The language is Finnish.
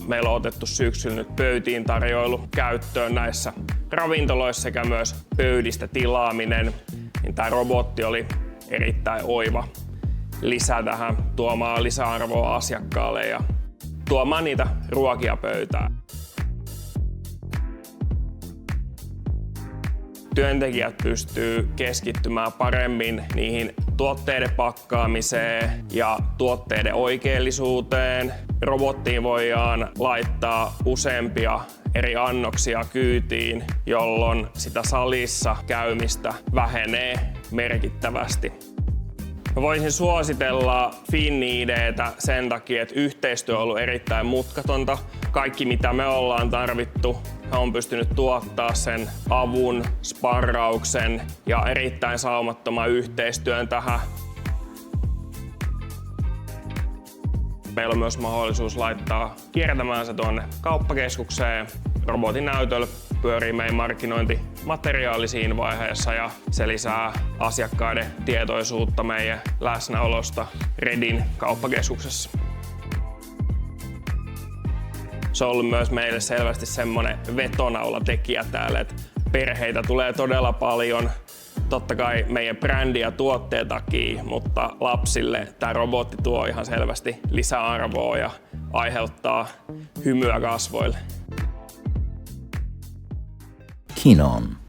meillä on otettu syksyllä nyt pöytiin tarjoilu käyttöön näissä ravintoloissa sekä myös pöydistä tilaaminen. Niin tämä robotti oli erittäin oiva lisä tähän, tuomaan lisäarvoa asiakkaalle ja tuomaan niitä ruokia pöytään. Työntekijät pystyy keskittymään paremmin niihin tuotteiden pakkaamiseen ja tuotteiden oikeellisuuteen. Robottiin voidaan laittaa useampia eri annoksia kyytiin, jolloin sitä salissa käymistä vähenee merkittävästi. Mä voisin suositella FinID:tä sen takia, että yhteistyö on ollut erittäin mutkatonta. Kaikki mitä me ollaan tarvittu, he on pystynyt tuottaa sen avun, sparrauksen ja erittäin saumattoman yhteistyön tähän. Meillä on myös mahdollisuus laittaa kiertämään se tuonne kauppakeskukseen. Robotin näytöllä pyörii meidän markkinointimateriaali siinä vaiheessa ja se lisää asiakkaiden tietoisuutta meidän läsnäolosta Redin kauppakeskuksessa. Se on ollut myös meille selvästi semmoinen vetonaulatekijä täällä, että perheitä tulee todella paljon. Totta kai meidän brändi ja tuotteen takia, mutta lapsille tämä robotti tuo ihan selvästi lisäarvoa ja aiheuttaa hymyä kasvoille. Kinon.